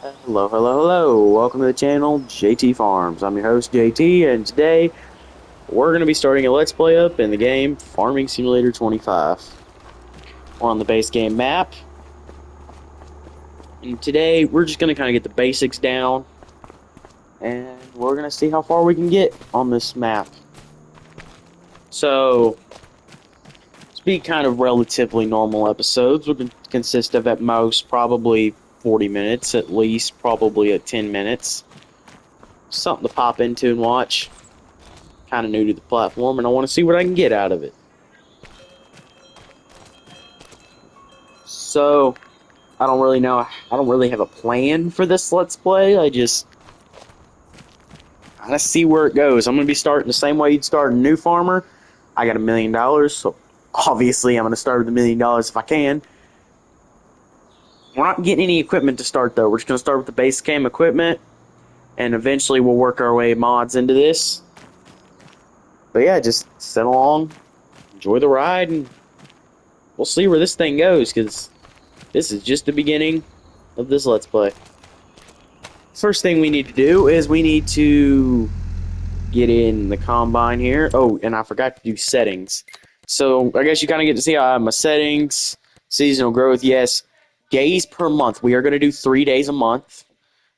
Hello, hello, hello. Welcome to the channel, JT Farms. I'm your host, JT, and today we're going to be starting a Let's Play up in the game Farming Simulator 25. We're on the base game map, and today we're just going to kind of get the basics down, and we're going to see how far we can get on this map. So, to be kind of relatively normal episodes, would consist of at most probably 40 minutes, at least probably at 10 minutes. Something to pop into and watch. Kind of new to the platform, and I want to see what I can get out of it. So, I don't really know. I don't really have a plan for this Let's Play. I just kind of see where it goes. I'm going to be starting the same way you'd start a new farmer. I got $1,000,000, so obviously I'm going to start with $1,000,000 if I can. We're not getting any equipment to start, though. We're just going to start with the base game equipment, and eventually we'll work our way mods into this. But yeah, just sit along, enjoy the ride, and we'll see where this thing goes, because this is just the beginning of this Let's Play. First thing we need to do is we need to get in the combine here. Oh, and I forgot to do settings. So I guess you kind of get to see how I have my settings. Seasonal growth, yes. Days per month. We are going to do 3 days a month.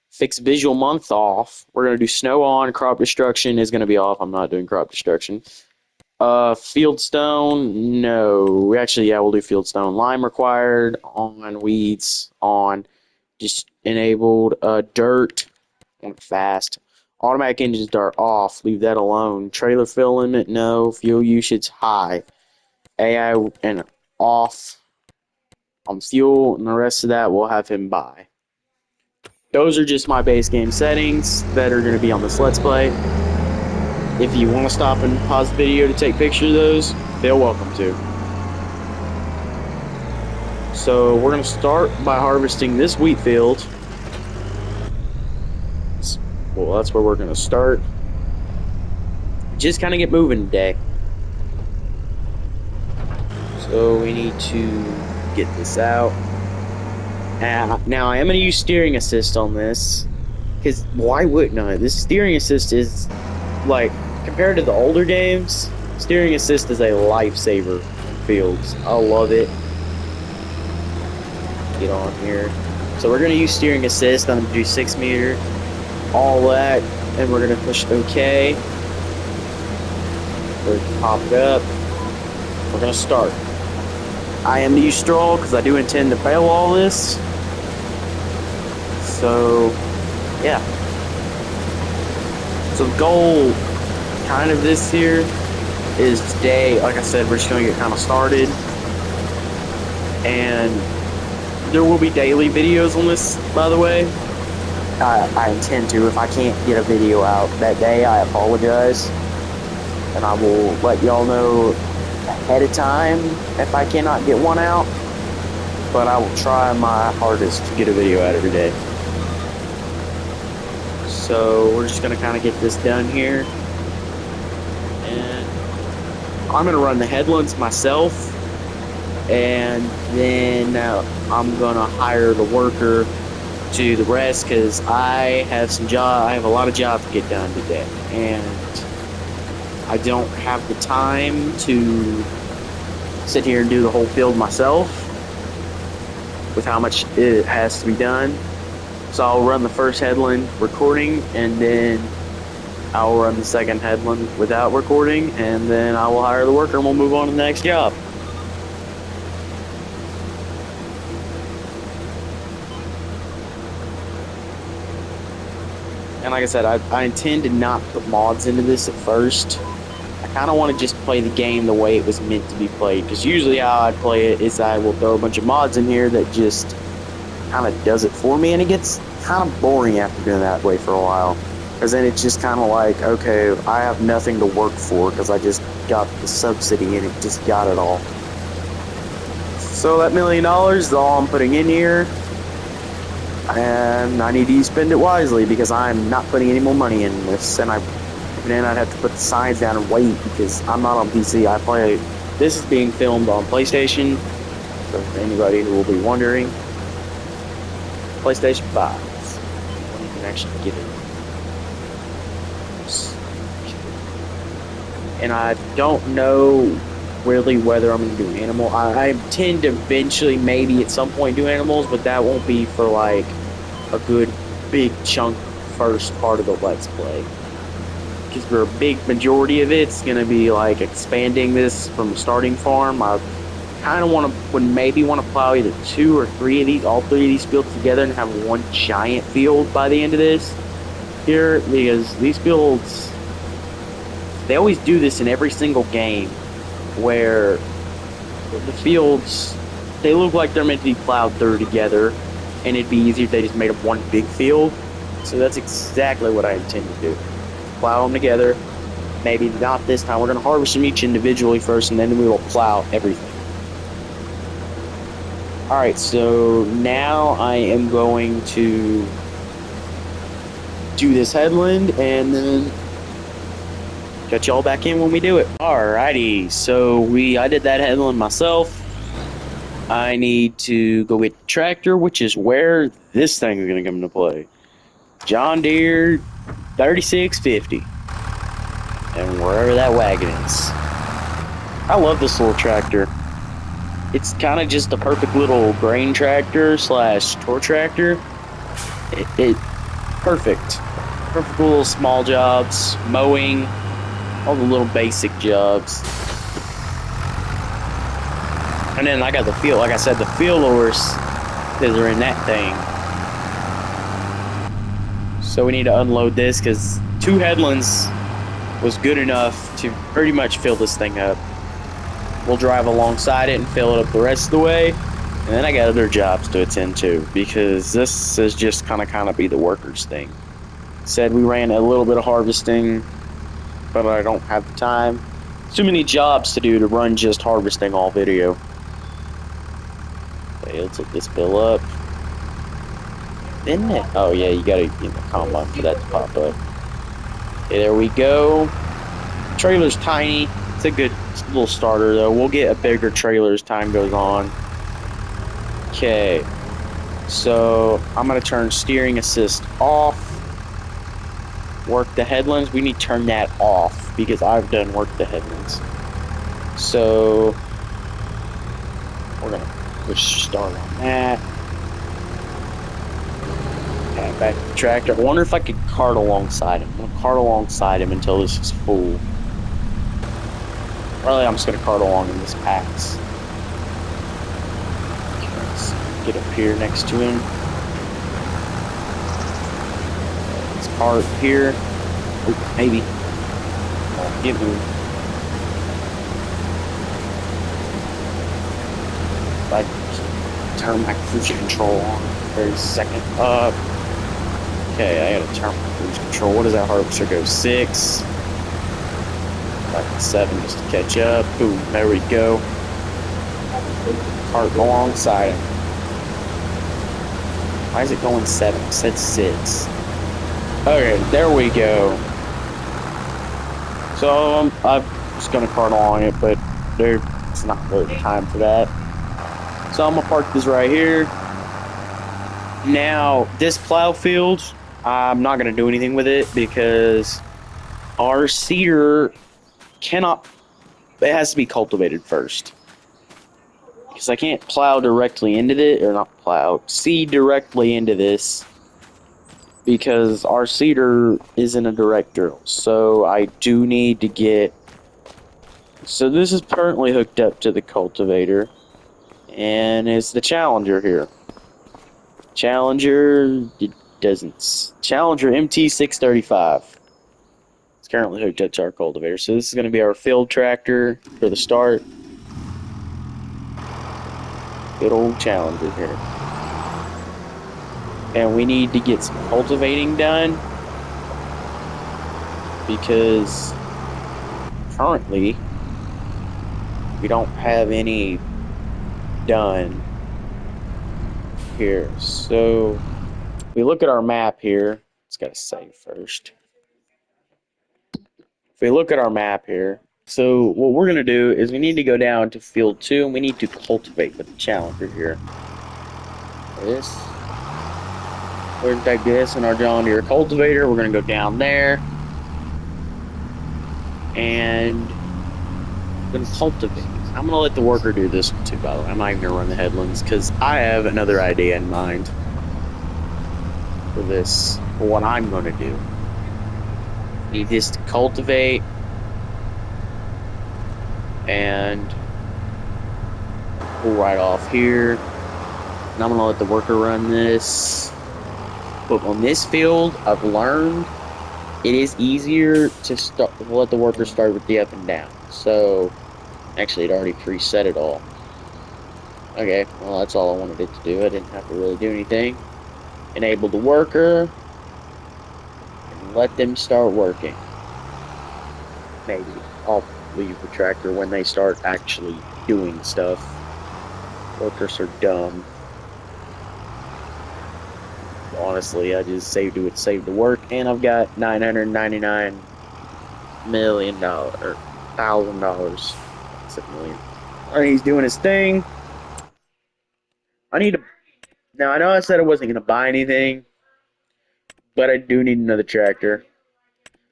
Fix visual month off. We're going to do snow on. Crop destruction is going to be off. I'm not doing crop destruction. Fieldstone, no. Actually, yeah, we'll do fieldstone. Lime required, on. Weeds, on. Just enabled. Dirt, and fast. Automatic engines are off. Leave that alone. Trailer fill limit, no. Fuel usage, high. AI and off on fuel, and the rest of that we'll have him buy. Those are just my base game settings that are going to be on this Let's Play. If you want to stop and pause the video to take pictures of those, they're welcome to. So we're going to start by harvesting this wheat field. Well, that's where we're going to start. Just kind of get moving today. So we need to get this out. Now I am going to use steering assist on this. Because why wouldn't I? This steering assist is, like, compared to the older games, steering assist is a lifesaver in fields. I love it. Get on here. So we're going to use steering assist. I'm going to do 6 meter. All that. And we're going to push OK. We're going to pop it up. We're going to start. I am to use straw because I do intend to bale all this. So, yeah. So the goal kind of this here is today, like I said, we're just going to get kind of started. And there will be daily videos on this, by the way. I intend to. If I can't get a video out that day, I apologize. And I will let y'all know ahead of time if I cannot get one out. But I will try my hardest to get a video out every day. So we're just going to kind of get this done here. And I'm going to run the headlands myself. And then I'm going to hire the worker to the rest because I have a lot of jobs to get done today. And I don't have the time to sit here and do the whole field myself with how much it has to be done. So I'll run the first headland recording, and then I'll run the second headland without recording, and then I will hire the worker and we'll move on to the next job. And like I said, I intend to not put mods into this at first. I kind of want to just play the game the way it was meant to be played. Because usually how I play it is I will throw a bunch of mods in here that just kind of does it for me. And it gets kind of boring after doing that way for a while. Because then it's just kind of like, okay, I have nothing to work for because I just got the subsidy and it just got it all. So that $1,000,000 is all I'm putting in here. And I need to spend it wisely because I'm not putting any more money in this. And then I'd have to put the signs down and wait because I'm not on PC. This is being filmed on PlayStation. So for anybody who will be wondering, PlayStation 5. can actually get it. And I don't know really whether I'm going to do animal. I intend to eventually, maybe at some point, do animals, but that won't be for like a good big chunk first part of the Let's Play. Because for a big majority of it's going to be like expanding this from the starting farm. I kind of would maybe want to plow either 2 or 3 of these, all 3 of these fields together and have one giant field by the end of this here, because these fields, they always do this in every single game where the fields, they look like they're meant to be plowed through together, and it'd be easier if they just made them one big field. So that's exactly what I intend to do. Plow them together. Maybe not this time. We're going to harvest them each individually first, and then we will plow everything. Alright, so now I am going to do this headland, and then got y'all back in when we do it. Alrighty, so I did that headland myself. I need to go get the tractor, which is where this thing is going to come into play. John Deere 3650. And wherever that wagon is. I love this little tractor. It's kind of just the perfect little grain tractor slash tour tractor. Perfect. Perfect little small jobs, mowing, all the little basic jobs. And then I got the field, like I said, the field horse that are in that thing. So we need to unload this because 2 headlands was good enough to pretty much fill this thing up. We'll drive alongside it and fill it up the rest of the way. And then I got other jobs to attend to because this is just kind of be the workers thing. Said we ran a little bit of harvesting, but I don't have the time. Too many jobs to do to run just harvesting all video. Okay, let's hit this bill up. Isn't it? Oh yeah, you gotta get the combine for that to pop up. Okay, there we go. Trailer's tiny. It's a good little starter though. We'll get a bigger trailer as time goes on. Okay. So I'm gonna turn steering assist off. Work the headlands. We need to turn that off because I've done work the headlands. So we're gonna push start on that. Okay, back to the tractor. I wonder if I could cart alongside him. I'm gonna cart alongside him until this is full. Really, I'm just gonna cart along in this pass. Okay, let's get up here next to him. Let's cart here. Oop, maybe. Get moved. I turn my cruise control on for a second. Okay, I gotta turn my cruise control. What does that harvester go? 6. Like 7 just to catch up. Boom, there we go. Cart alongside him. Why is it going 7? It said 6. Okay, there we go. So I'm just gonna cart along it, but it's not really the time for that. So I'm gonna park this right here. Now, this plow field, I'm not gonna do anything with it because our cedar it has to be cultivated first. Because I can't plow directly into it, or not plow, seed directly into this. Because our cedar isn't a direct drill. So I do need to get... So this is currently hooked up to the cultivator. And it's the Challenger here. Challenger, it doesn't... Challenger MT635. It's currently hooked up to our cultivator. So this is going to be our field tractor for the start. Good old Challenger here. And we need to get some cultivating done. Because currently we don't have any done here. So if we look at our map here, it's got to save first. If we look at our map here, so what we're going to do is we need to go down to field 2 and we need to cultivate with the Challenger here. This. We're gonna take this and our John Deere cultivator. We're gonna go down there and I'm gonna cultivate. I'm gonna let the worker do this one too. By the way, I'm not even gonna run the headlands because I have another idea in mind for this. For what I'm gonna do. Need this to cultivate and pull right off here. And I'm gonna let the worker run this. But on this field, I've learned it is easier to let the worker start with the up and down. So, actually, it already preset it all. Okay, well, that's all I wanted it to do. I didn't have to really do anything. Enable the worker, and let them start working. Maybe I'll leave the tractor when they start actually doing stuff. Workers are dumb. Honestly, I just saved the work, and I've got $999 million or $1,000. That's a million. All right, he's doing his thing. I need to. Now I know I said I wasn't gonna buy anything, but I do need another tractor.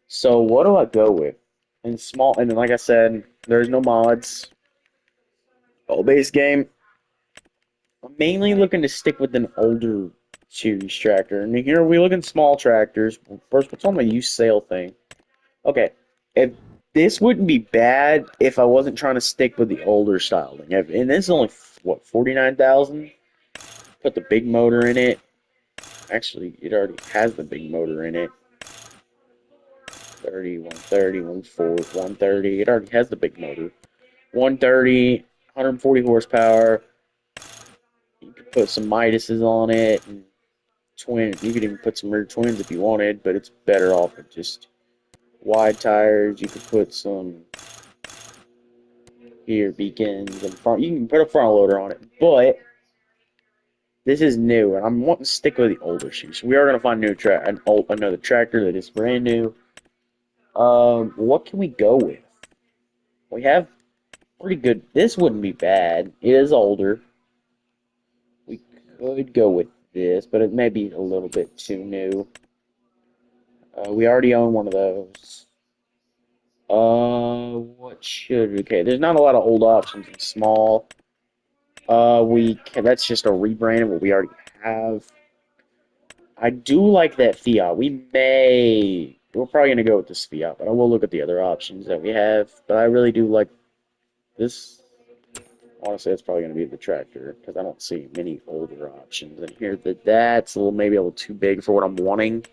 So what do I go with? And small, and like I said, there's no mods. All base game. I'm mainly looking to stick with an older series tractor. And here we look at small tractors. First, what's on my use sale thing? Okay, if this wouldn't be bad if I wasn't trying to stick with the older styling. And this is only what 49,000. Put the big motor in it. Actually, it already has the big motor in it. 30, 130, 130. It already has the big motor. 130, 140 horsepower. You could put some Midases on it and twin. You could even put some rear twins if you wanted, but it's better off with just wide tires. You could put some rear beacons and front. You can put a front loader on it, but this is new, and I'm wanting to stick with the older shoes. So we are gonna find another tractor that is brand new. What can we go with? We have pretty good. This wouldn't be bad. It is older. We could go with this, but it may be a little bit too new. We already own one of those. What should okay? There's not a lot of old options in small. That's just a rebrand of what we already have. I do like that Fiat. We're probably gonna go with this Fiat, but I will look at the other options that we have. But I really do like this. Honestly, it's probably gonna be the tractor because I don't see many older options in here. That's a little maybe a little too big for what I'm wanting.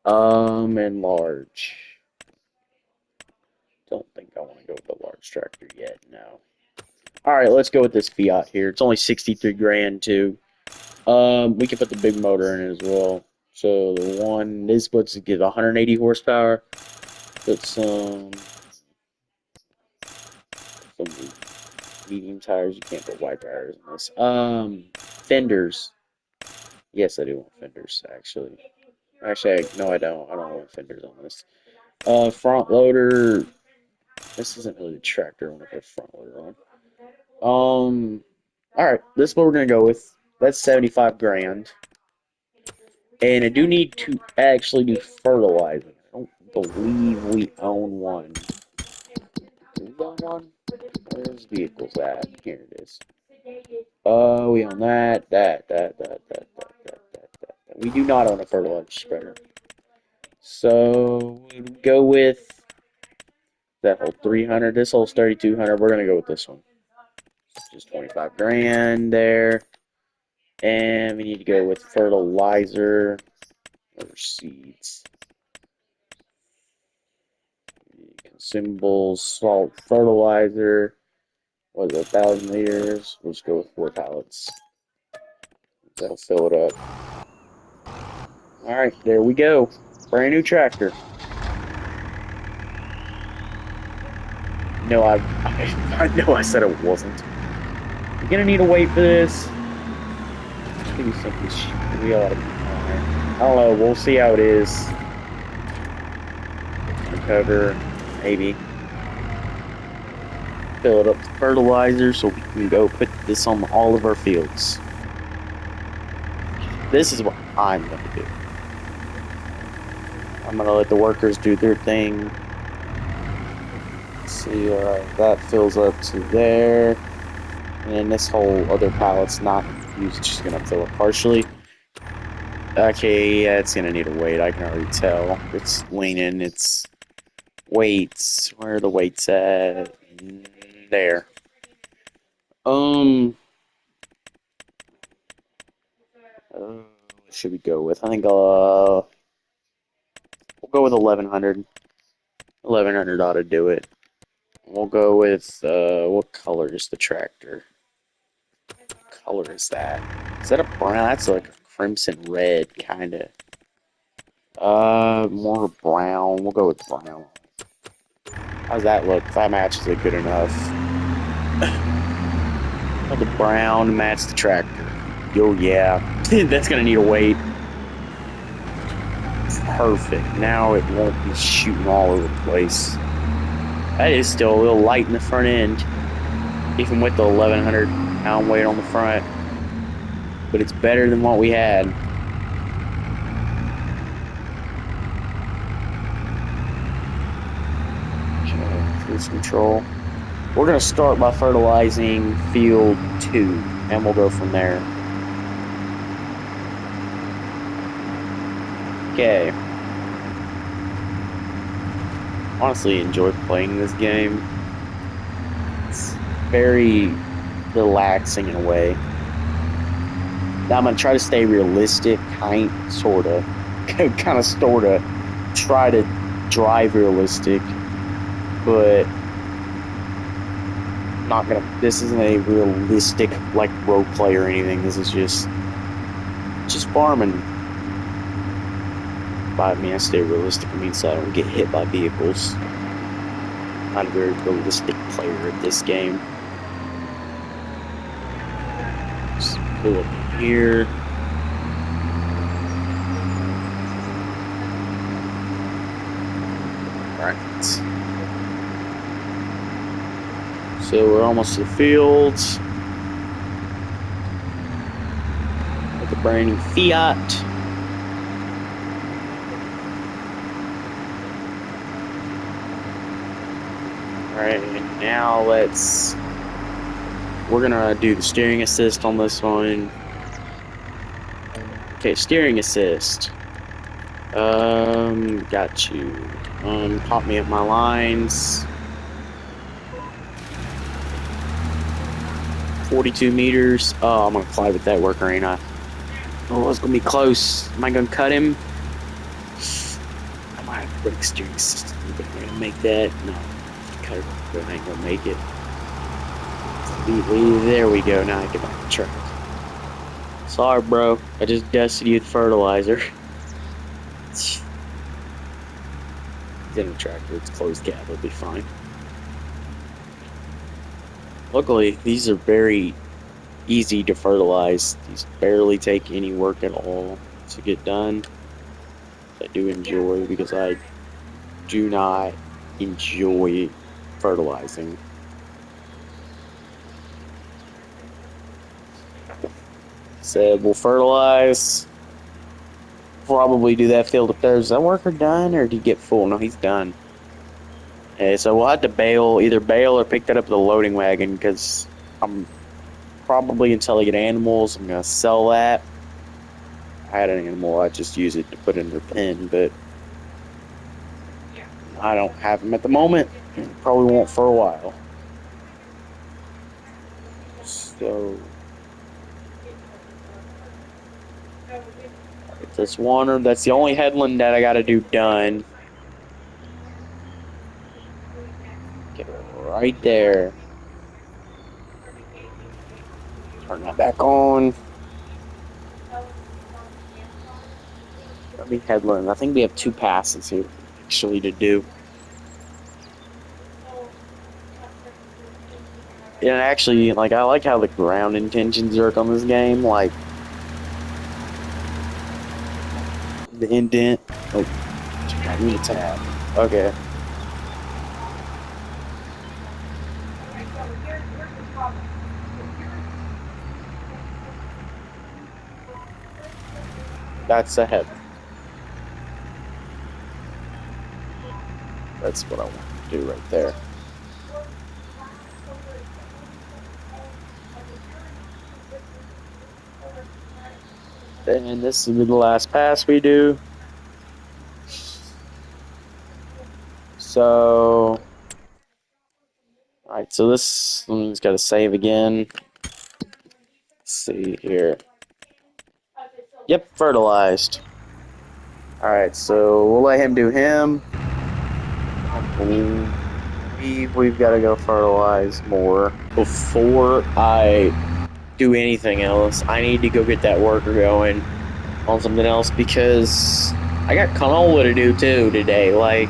And large. Don't think I want to go with the large tractor yet. No. All right, let's go with this Fiat here. It's only 63 grand too. We can put the big motor in it as well. So this puts to give 180 horsepower. Put some medium tires. You can't put wide tires in this. Fenders. Yes, I do want fenders actually. Actually, no, I don't. I don't want fenders on this. Front loader. This isn't really a tractor. I want to put a front loader on. All right. This is what we're gonna go with. That's 75 grand. And I do need to actually do fertilizer. I don't believe we own one. Do we own one? Where's vehicles at? Here it is. We own that. We do not own a fertilizer spreader. So we go with that whole 300. This whole 3200. We're gonna go with this one. Just 25 grand there. And we need to go with fertilizer or seeds. Consumables, salt, fertilizer. What is it, 1,000 liters? We'll just go with 4 pallets. That'll fill it up. Alright, there we go. Brand new tractor. No, I know I said it wasn't. You're gonna need to wait for this. Maybe something we ought to be fine. I don't know, we'll see how it is. Recover, maybe. Fill it up with fertilizer so we can go put this on all of our fields. This is what I'm gonna do. I'm gonna let the workers do their thing. See, that fills up to there. And then this whole other pallet's not used, it's just gonna fill up partially. Okay, yeah, it's gonna need a weight, I can already tell. It's leaning, it's weights. Where are the weights at? There. Um, what should we go with? I think, we'll go with 1100. 1100 ought to do it. We'll go with, what color is the tractor? What color is that? Is that a brown? That's like a crimson red, kinda. More brown. We'll go with brown. How's that look? If that matches it good enough. Oh, the brown match the tractor. Oh, yeah. That's gonna need a weight. Perfect. Now it won't be shooting all over the place. That is still a little light in the front end, even with the 1100-pound weight on the front. But it's better than what we had. Okay, cruise control. We're going to start by fertilizing field 2, and we'll go from there. Okay. Honestly, enjoy playing this game. It's very relaxing in a way. Now I'm going to try to stay realistic, sorta. Kind of, sorta. Try to drive realistic, but not gonna. This isn't a realistic like road play or anything. This is just farming. By me, I stay realistic. It means I don't get hit by vehicles. Not a very realistic player at this game. Just pull up here. Alright. So we're almost to the fields. With the brand new Fiat. Alright, and now we're gonna do the steering assist on this one. Okay, steering assist. Got you. Pop me up my lines. 42 meters. Oh, I'm gonna fly with that worker, ain't I? Oh, it's gonna be close. Am I gonna cut him? I might have to break steering assist. Am I gonna make that? No. Cut it. I ain't gonna make it. There we go. Now I get back to the truck. Sorry, bro. I just dusted you with fertilizer. It's in the tractor. It's closed cab. It'll be fine. Luckily, these are very easy to fertilize. These barely take any work at all to get done. I do enjoy because I do not enjoy fertilizing. Said we'll fertilize. Probably do that field up there. Is that worker done or did he get full? No, he's done. Okay, so we'll have to either bail or pick that up with a loading wagon because I'm probably until I get animals, I'm gonna sell that. I had an animal, I just use it to put in their pen, but I don't have them at the moment. Probably won't for a while. So that's one, that's the only headland that I gotta do done. Get right there. Turn that back on. Let me headland. I think we have 2 passes here actually to do. Yeah, actually, like I like how the ground intentions work on this game. Like the indent. Oh, I need a tab. Okay. That's a heaven. That's what I want to do right there. And this will be the last pass we do. So, alright, so this one's got to save again. Let's see here. Yep, fertilized. Alright, so we'll let him do him. We've got to go fertilize more before I do anything else. I need to go get that worker going on something else because I got canola to do too today. Like,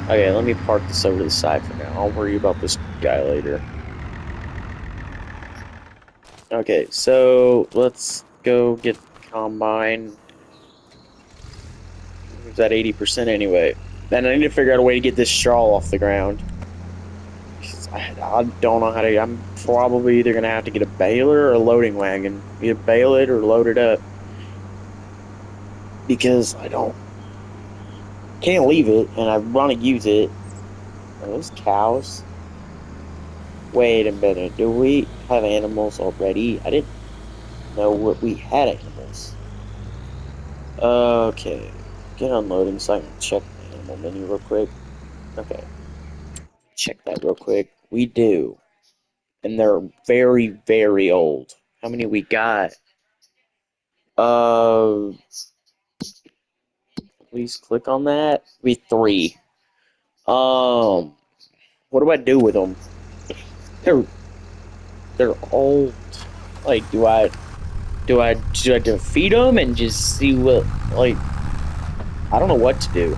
okay, let me park this over to the side for now. I'll worry about this guy later. Okay, so let's go get combine. Who's at 80% anyway? Then I need to figure out a way to get this straw off the ground. I don't know how to. I'm probably either gonna have to get a baler or a loading wagon. Either bale it or load it up because I can't leave it, and I want to use it. Are those cows? Wait a minute. Do we have animals already? I didn't know what we had animals. Okay. Get unloading so I can check the animal menu real quick. Okay. Check that real quick. We do. And they're very, very old. How many we got? Uh, please click on that. We 3. What do I do with them? They're they're old. Like, do I feed them and just see what, like, I don't know what to do.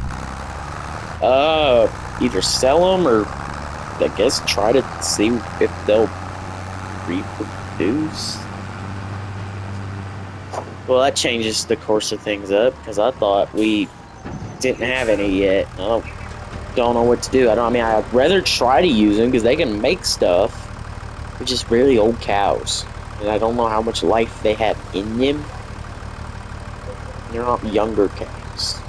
Either sell them or I guess try to see if they'll reproduce. Well, that changes the course of things up because I thought we didn't have any yet. I don't know what to do. I mean, I'd rather try to use them because they can make stuff. They're just really old cows, and I don't know how much life they have in them. They're not younger cows.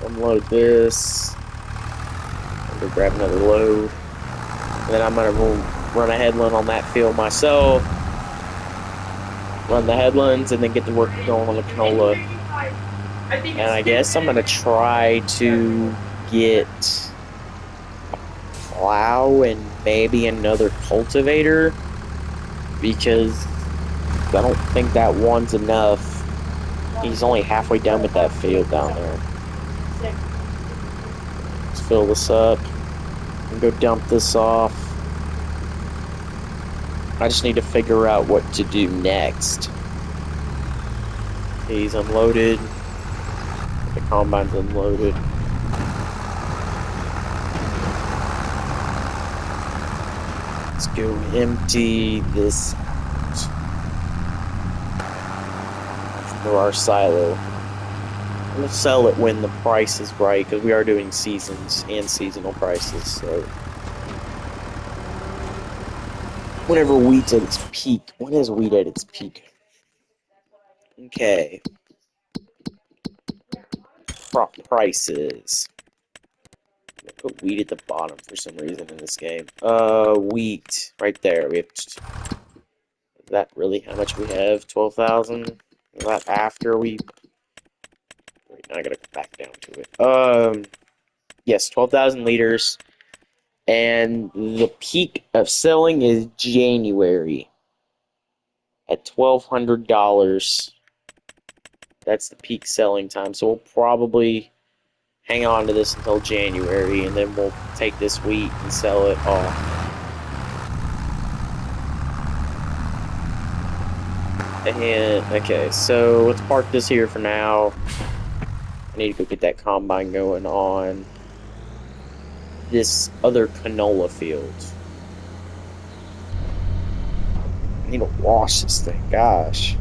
Unload this. I'm gonna grab another load. And then I'm gonna run a headland on that field myself. Run the headlands and then get the work going on the canola. And I guess I'm gonna try to get a plow and maybe another cultivator because I don't think that one's enough. He's only halfway done with that field down there. Let's fill this up and go dump this off. I just need to figure out what to do next. He's unloaded. The combine's unloaded. Let's go empty this for our silo. We'll sell it when the price is right because we are doing seasons and seasonal prices. So whenever wheat's at its peak, when is wheat at its peak? Okay. Crop prices. Put wheat at the bottom for some reason in this game. Wheat right there. We have. Is that really how much we have? 12,000. Is that after we? Wait, now I gotta go back down to it. Yes, 12,000 liters, and the peak of selling is January at $1,200. That's the peak selling time. So we'll probably hang on to this until January, and then we'll take this wheat and sell it off. And, okay, so let's park this here for now. I need to go get that combine going on this other canola field. I need to wash this thing, gosh.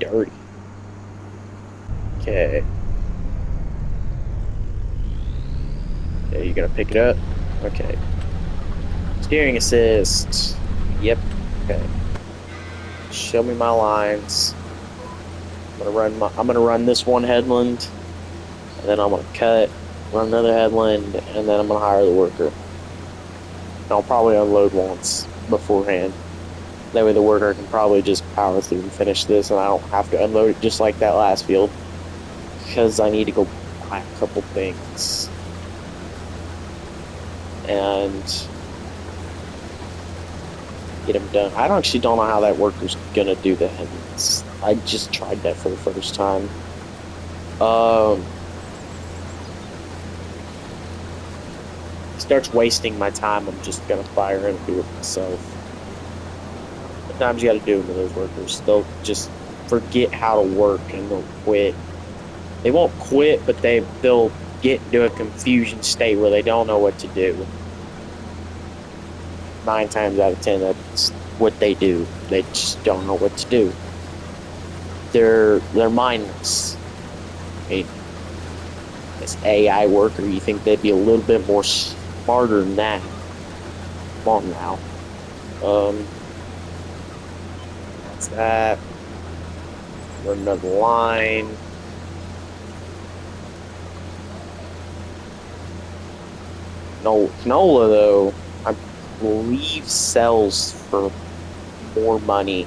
Dirty. Okay. Okay, you gonna pick it up? Okay. Steering assist. Yep. Okay. Show me my lines. I'm gonna run this one headland, and then I'm gonna cut, run another headland, and then I'm gonna hire the worker. And I'll probably unload once beforehand. That way the worker can probably just power through and finish this, and I don't have to unload it just like that last field. Because I need to go buy a couple things. And get them done. I actually don't know how that worker's gonna do the headlands. I just tried that for the first time. Starts wasting my time. I'm just gonna fire and do it myself. Sometimes you gotta do it with those workers. They'll just forget how to work and they'll quit. They won't quit, but they'll get into a confusion state where they don't know what to do. 9 times out of 10, that's what they do. They just don't know what to do. They're mindless. I mean, this AI worker, you think they'd be a little bit more smarter than that? Come on now. That's that. Run another line. No, canola though, I believe sells for more money.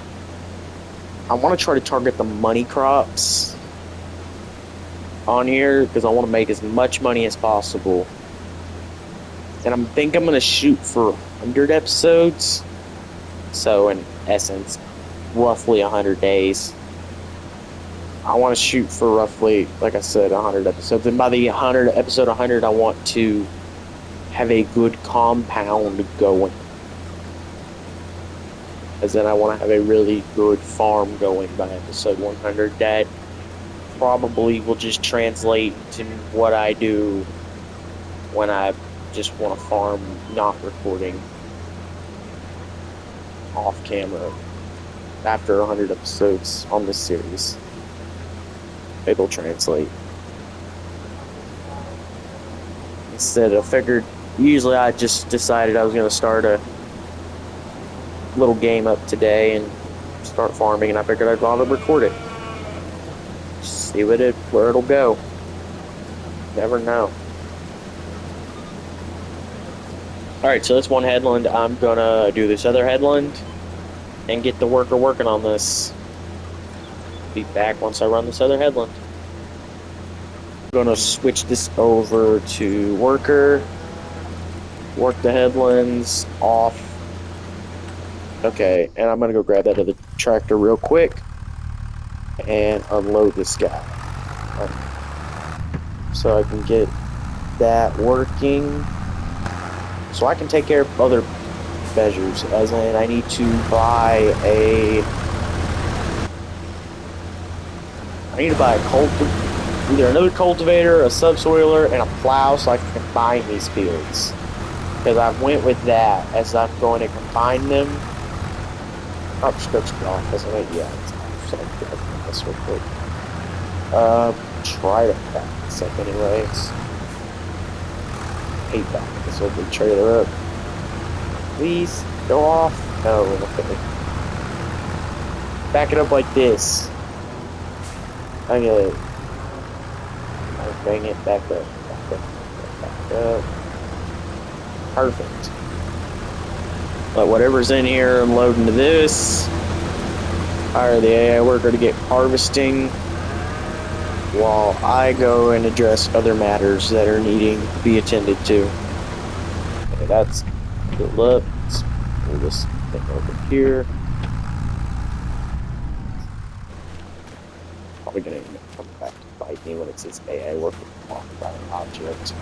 I want to try to target the money crops on here because I want to make as much money as possible. And I think I'm going to shoot for 100 episodes. So in essence, roughly 100 days. I want to shoot for roughly, like I said, 100 episodes. And by the episode 100, I want to have a good compound going. As then I want to have a really good farm going by episode 100. That probably will just translate to what I do when I just want to farm, not recording off camera after 100 episodes on this series. It'll translate. Instead, I figured, usually I just decided I was going to start a little game up today and start farming, and I figured I'd rather record it. See where it'll go. Never know. Alright, so that's one headland. I'm gonna do this other headland and get the worker working on this. Be back once I run this other headland. I'm gonna switch this over to worker. Work the headlands off. Okay, and I'm gonna go grab that other tractor real quick and unload this guy. So I can get that working. So I can take care of other measures, as in I need to buy a either another cultivator, a subsoiler, and a plow so I can combine these fields. Because I went with that as I'm going to combine them. Oh, stretched it off, doesn't it? Yeah, so I'm going to do this real quick. Try to back this up anyways. Hate back this open trailer up. Please, go off. No, okay. Back it up like this. I'm gonna bang it back up. Back up. Back up. Perfect. Let whatever's in here unload into this. Hire the AI worker to get harvesting while I go and address other matters that are needing to be attended to. Okay, that's good. Let's pull this thing over here. Probably gonna come back to bite me when it says AI worker off by an object.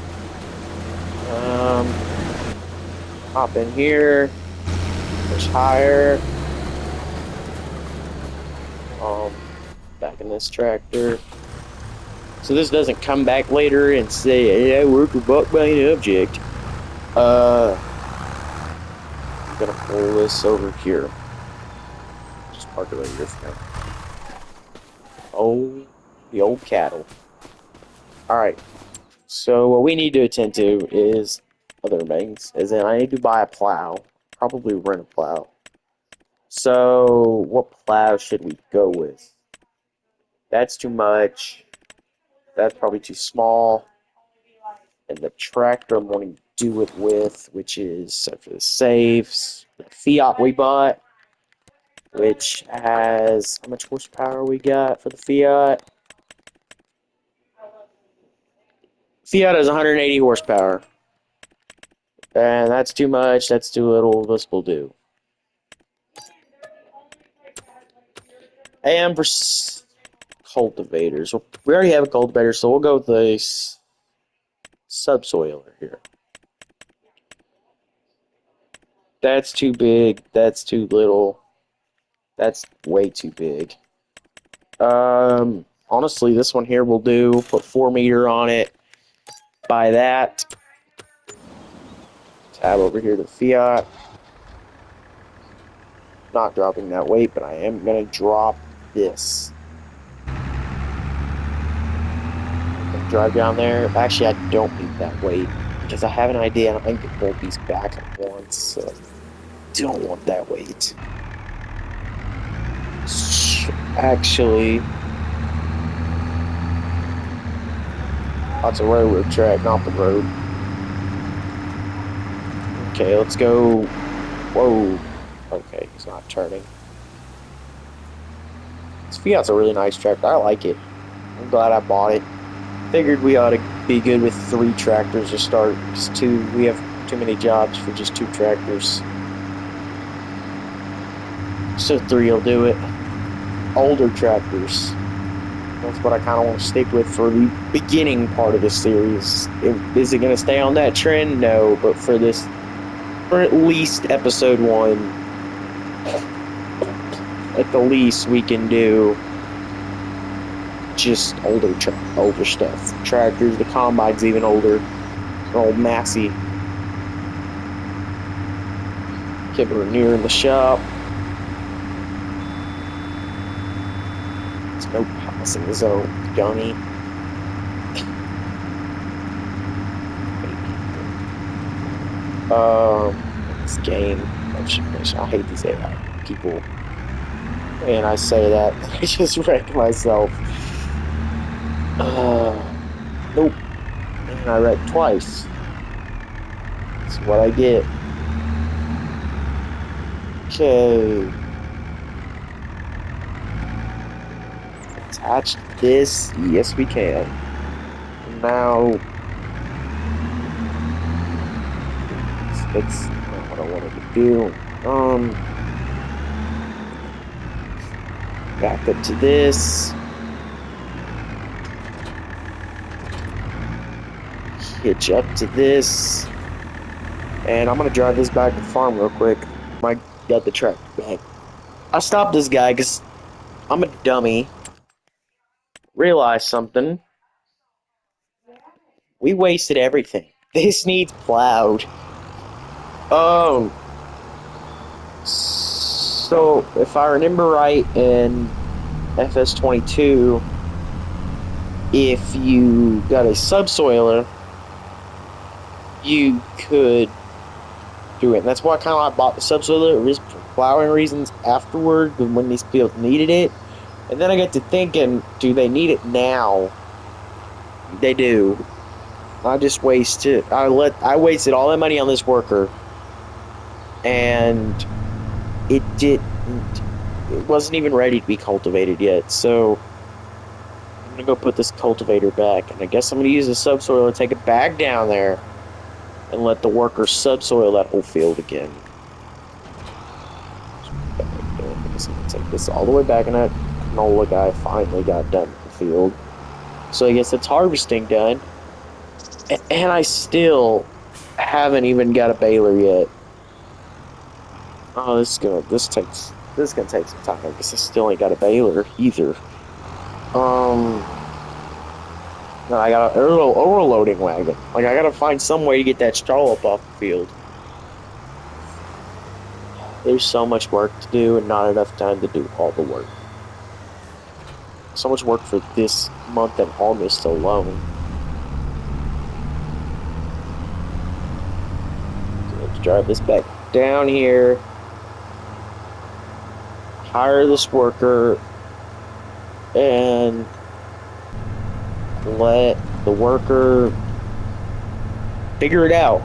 Hop in here. Push higher. Back in this tractor. So this doesn't come back later and say, AI worker bought by an object. I'm gonna pull this over here. Just park it right here for now. Oh, the old cattle. Alright. So what we need to attend to is other things. As in, I need to buy a plow. Probably rent a plow. So, what plow should we go with? That's too much. That's probably too small. And the tractor I'm going to do it with, which is for the saves, the Fiat we bought, which has how much horsepower we got for the Fiat? Fiat has 180 horsepower. And that's too much, that's too little, this will do. And for cultivators, we already have a cultivator, so we'll go with the subsoiler here. That's too big, that's too little, that's way too big. Honestly, this one here will do. Put 4 meter on it. Buy that. Tab over here to Fiat. Not dropping that weight, but I am going to drop this. Drive down there. Actually, I don't need that weight because I have an idea and I can get both these back at once. So don't want that weight. Actually, that's a railroad track, not the road. Okay, let's go. Whoa. Okay, he's not turning. This Fiat's a really nice tractor. I like it. I'm glad I bought it. Figured we ought to be good with 3 tractors to start. Just 2. We have too many jobs for just 2 tractors. So 3 will do it. Older tractors. That's what I kind of want to stick with for the beginning part of this series. Is it going to stay on that trend? No, but for at least episode 1, at the least we can do just older stuff. Tractors, the combine's even older. Old Massey. Keep her near in the shop. There's no passing zone, dummy. This game, I hate these AI people. And I say that, I just wrecked myself. Nope. And I wrecked twice. That's what I get. Okay. Attach this. Yes, we can. Now, that's not what I wanted to do. Back up to this. Hitch up to this. And I'm going to drive this back to the farm real quick. I got the tractor back. I stopped this guy because I'm a dummy. Realized something. We wasted everything. This needs plowed. So if I remember right in FS22, if you got a subsoiler, you could do it. And that's why I bought the subsoiler. It was for plowing reasons afterward, when these fields needed it. And then I got to thinking, do they need it now? They do. I just wasted. I wasted all that money on this worker, and it wasn't even ready to be cultivated yet. So I'm gonna go put this cultivator back, and I guess I'm gonna use the subsoil and take it back down there, and let the worker subsoil that whole field again. I'm gonna take this all the way back, and that canola guy finally got done with the field. So I guess it's harvesting done. And I still haven't even got a baler yet. Oh, this is gonna take some time because I still ain't got a baler either. No, I got a little overloading wagon. Like, I gotta find some way to get that straw up off the field. There's so much work to do and not enough time to do all the work. So much work for this month and August alone. So let's drive this back down here. hire this worker and let the worker figure it out.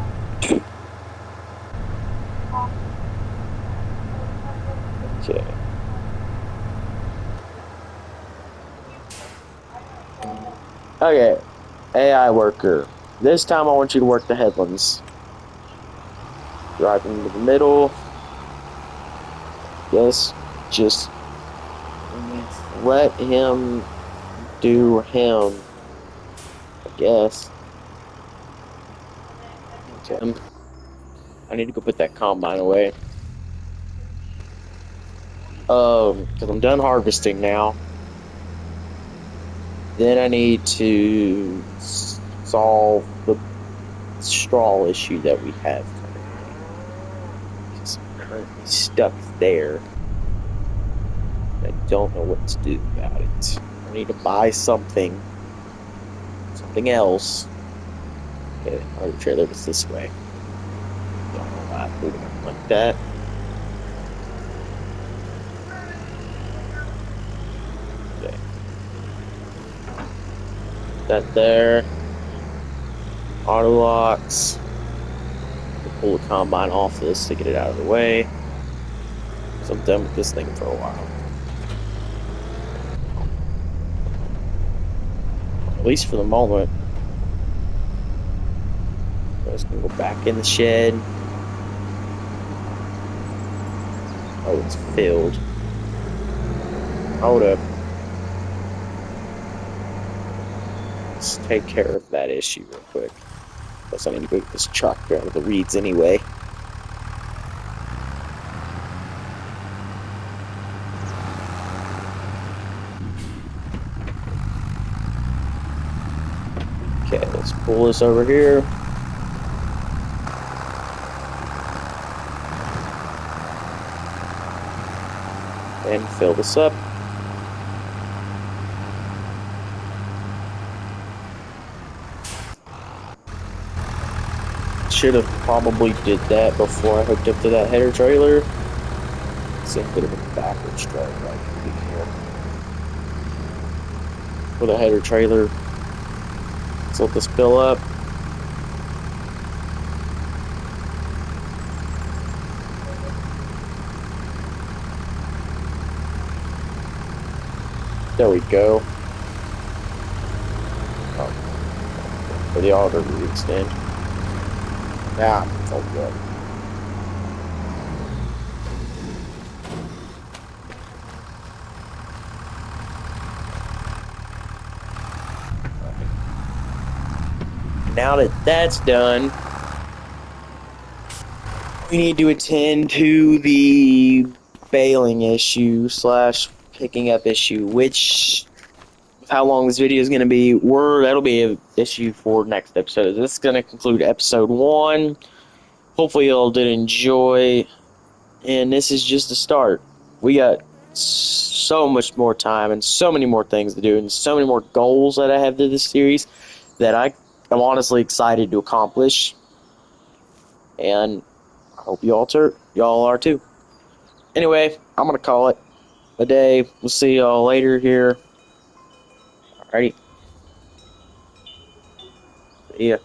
Okay. Okay. AI worker. This time I want you to work the headlands. Drive into the middle. Yes. Just let him do him. I guess. Okay. I need to go put that combine away. Because I'm done harvesting now. Then I need to solve the straw issue that we have currently. Because I'm currently stuck there. I don't know what to do about it. I need to buy something else. Okay, our trailer was this way. Don't know why I'm moving it like that. Okay. That there. Auto locks. Pull the combine off this to get it out of the way. Because I'm done with this thing for a while. At least for the moment. I'm just gonna go back in the shed. Oh, it's filled. Hold up. Let's take care of that issue real quick. Plus, I need to go get this tractor out of the weeds anyway. Okay, let's pull this over here. And fill this up. Should have probably did that before I hooked up to that header trailer. It's a bit of a backwards drive right here. For the header trailer. Let's let this fill up. There we go. Oh, for the auger to extend. Ah, it's all good. Now that that's done, we need to attend to the bailing issue slash picking up issue, which how long this video is going to be, that'll be an issue for next episode. This is going to conclude episode 1. Hopefully y'all did enjoy, and this is just the start. We got so much more time and so many more things to do and so many more goals that I have to this series that I'm honestly excited to accomplish, and I hope y'all are too. Anyway, I'm going to call it a day. We'll see y'all later here. Alrighty. See ya.